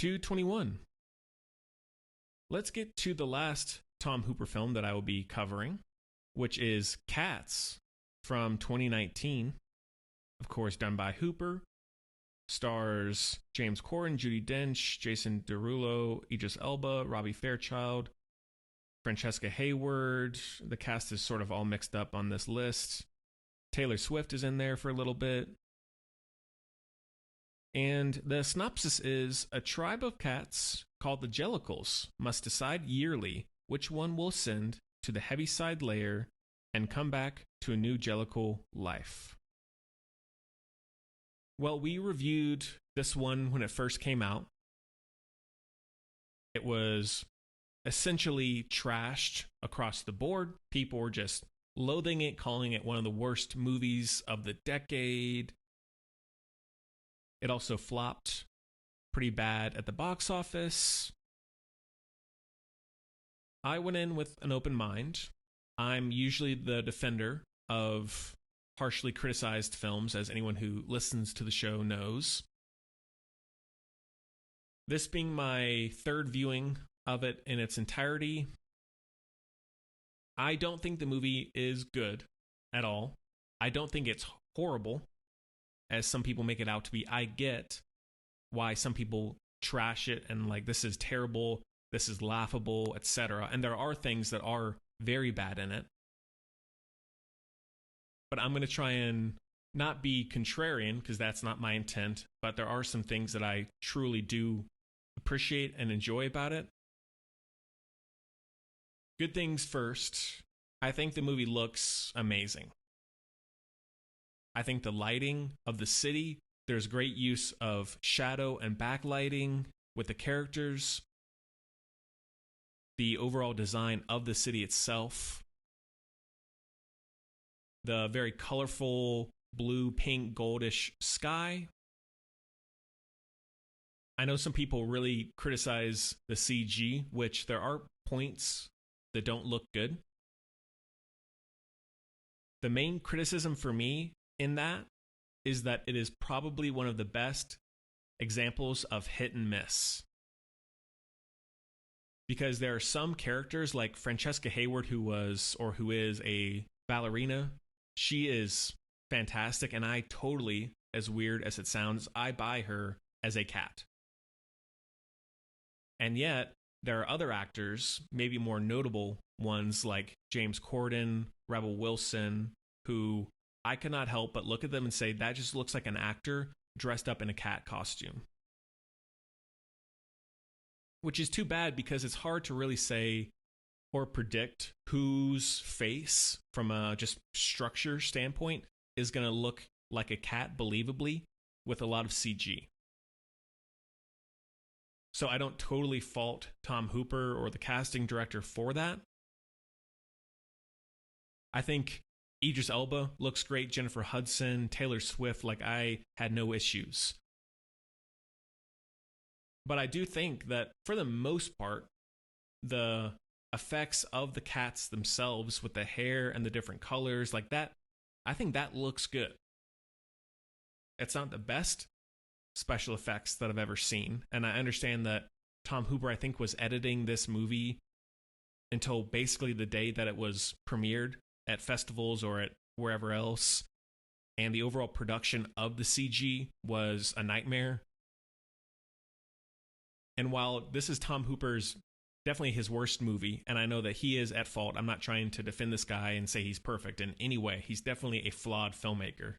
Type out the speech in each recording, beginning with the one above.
221. Let's get to the last Tom Hooper film that I will be covering, which is Cats from 2019. Of course, done by Hooper. Stars James Corden, Judi Dench, Jason Derulo, Idris Elba, Robbie Fairchild, Francesca Hayward. The cast is sort of all mixed up on this list. Taylor Swift is in there for a little bit. And the synopsis is, a tribe of cats called the Jellicles must decide yearly which one will ascend to the Heaviside layer and come back to a new Jellicle life. Well, we reviewed this one when it first came out. It was essentially trashed across the board. People were just loathing it, calling it one of the worst movies of the decade. It also flopped pretty bad at the box office. I went in with an open mind. I'm usually the defender of harshly criticized films, as anyone who listens to the show knows. This being my third viewing of it in its entirety, I don't think the movie is good at all. I don't think it's horrible, as some people make it out to be. I get why some people trash it and like, this is terrible, this is laughable, etc. And there are things that are very bad in it. But I'm going to try and not be contrarian, because that's not my intent, but there are some things that I truly do appreciate and enjoy about it. Good things first. I think the movie looks amazing. I think the lighting of the city, there's great use of shadow and backlighting with the characters. The overall design of the city itself. The very colorful blue, pink, goldish sky. I know some people really criticize the CG, which there are points that don't look good. The main criticism for me in that is that it is probably one of the best examples of hit and miss. Because there are some characters like Francesca Hayward, who is a ballerina. She is fantastic, and I totally, as weird as it sounds, I buy her as a cat. And yet, there are other actors, maybe more notable ones like James Corden, Rebel Wilson, who I cannot help but look at them and say, that just looks like an actor dressed up in a cat costume. Which is too bad, because it's hard to really say or predict whose face, from a just structure standpoint, is going to look like a cat believably with a lot of CG. So I don't totally fault Tom Hooper or the casting director for that. I think Idris Elba looks great, Jennifer Hudson, Taylor Swift, like I had no issues. But I do think that for the most part, the effects of the cats themselves with the hair and the different colors like that, I think that looks good. It's not the best special effects that I've ever seen. And I understand that Tom Hooper, I think, was editing this movie until basically the day that it was premiered at festivals or at wherever else. And the overall production of the CG was a nightmare. And while this is Tom Hooper's definitely his worst movie, and I know that he is at fault, I'm not trying to defend this guy and say he's perfect in any way. He's definitely a flawed filmmaker.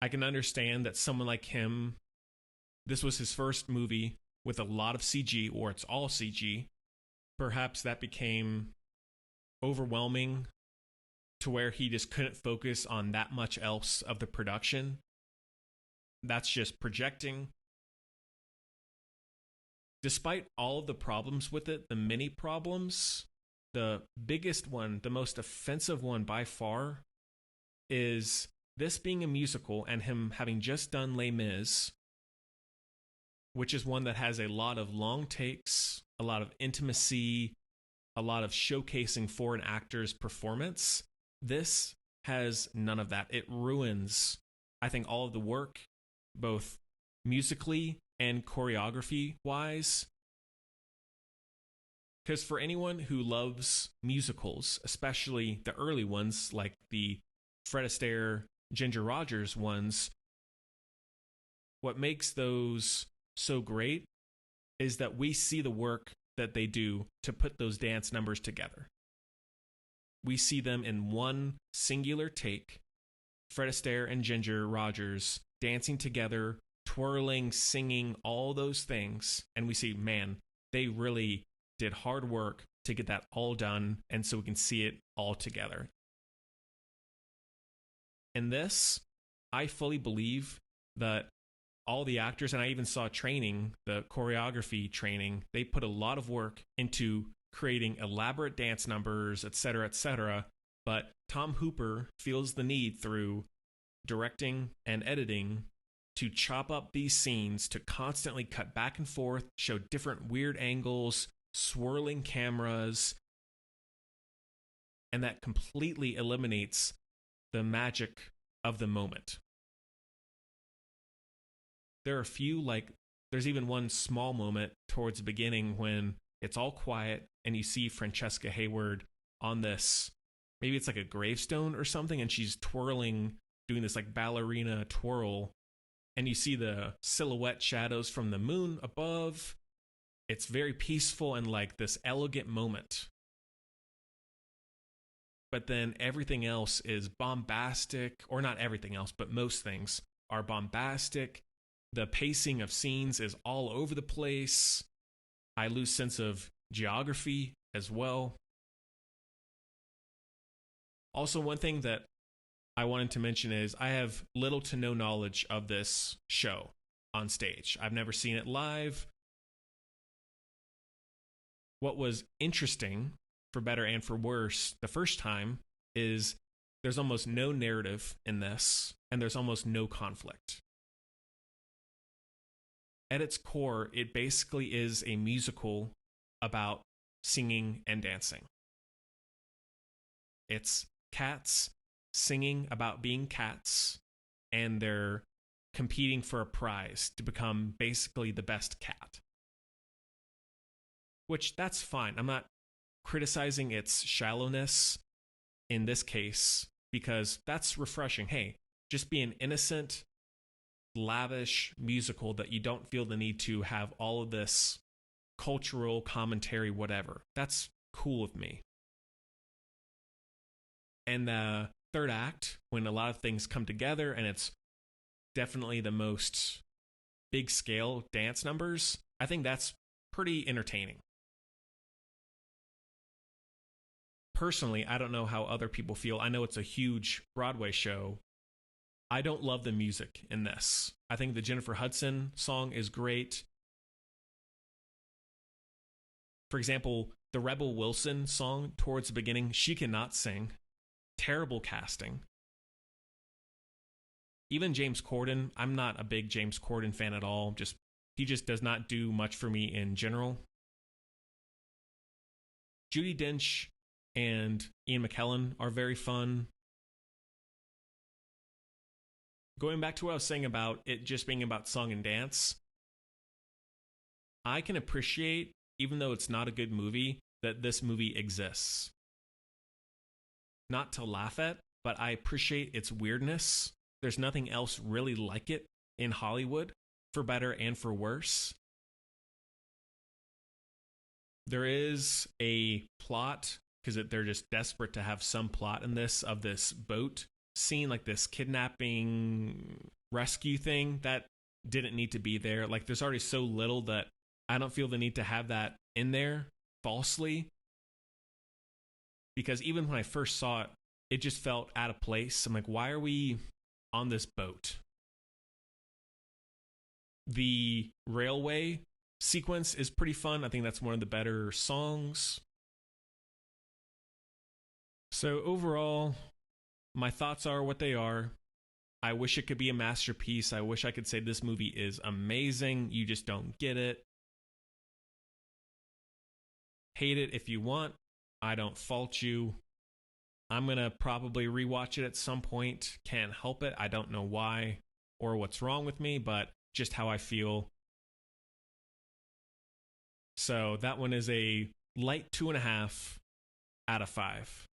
I can understand that someone like him, this was his first movie with a lot of CG, or it's all CG. Perhaps that became overwhelming to where he just couldn't focus on that much else of the production. That's just projecting. Despite all of the problems with it, the many problems, the biggest one, the most offensive one by far, is this being a musical and him having just done Les Mis, which is one that has a lot of long takes, a lot of intimacy, a lot of showcasing for an actor's performance. This has none of that. It ruins, I think, all of the work, both musically and choreography wise. Because for anyone who loves musicals, especially the early ones like the Fred Astaire, Ginger Rogers ones, what makes those so great is that we see the work that they do to put those dance numbers together. We see them in one singular take, Fred Astaire and Ginger Rogers dancing together, twirling, singing, all those things. And we see, man, they really did hard work to get that all done, and so we can see it all together. In this, I fully believe that all the actors, and I even saw training, the choreography training, they put a lot of work into creating elaborate dance numbers, etc., but Tom Hooper feels the need through directing and editing to chop up these scenes, to constantly cut back and forth, show different weird angles, swirling cameras, and that completely eliminates the magic of the moment. There are a few, like, there's even one small moment towards the beginning when it's all quiet and you see Francesca Hayward on this, maybe it's like a gravestone or something, and she's twirling, doing this like ballerina twirl, and you see the silhouette shadows from the moon above. It's very peaceful and like this elegant moment. But then everything else is bombastic, or not everything else, but most things are bombastic. The pacing of scenes is all over the place. I lose sense of geography as well. Also, one thing that I wanted to mention is I have little to no knowledge of this show on stage. I've never seen it live. What was interesting, for better and for worse, the first time is there's almost no narrative in this, and there's almost no conflict. At its core, it basically is a musical about singing and dancing. It's cats singing about being cats, and they're competing for a prize to become basically the best cat. Which, that's fine. I'm not criticizing its shallowness in this case, because that's refreshing. Hey, just be an innocent, lavish musical that you don't feel the need to have all of this cultural commentary, whatever. That's cool with me. And the third act, when a lot of things come together, and it's definitely the most big scale dance numbers, I think that's pretty entertaining. Personally, I don't know how other people feel. I know it's a huge Broadway show. I don't love the music in this. I think the Jennifer Hudson song is great. For example, the Rebel Wilson song towards the beginning, she cannot sing. Terrible casting. Even James Corden, I'm not a big James Corden fan at all. He just does not do much for me in general. Judi Dench and Ian McKellen are very fun. Going back to what I was saying about it just being about song and dance, I can appreciate, even though it's not a good movie, that this movie exists. Not to laugh at, but I appreciate its weirdness. There's nothing else really like it in Hollywood, for better and for worse. There is a plot, because they're just desperate to have some plot in this, of this boat scene, like this kidnapping rescue thing that didn't need to be there. Like, there's already so little that I don't feel the need to have that in there falsely. Because even when I first saw it, it just felt out of place. I'm like, why are we on this boat? The railway sequence is pretty fun. I think that's one of the better songs. So overall, my thoughts are what they are. I wish it could be a masterpiece. I wish I could say this movie is amazing. You just don't get it. Hate it if you want. I don't fault you. I'm going to probably rewatch it at some point. Can't help it. I don't know why or what's wrong with me, but just how I feel. So that one is a light 2.5 out of 5.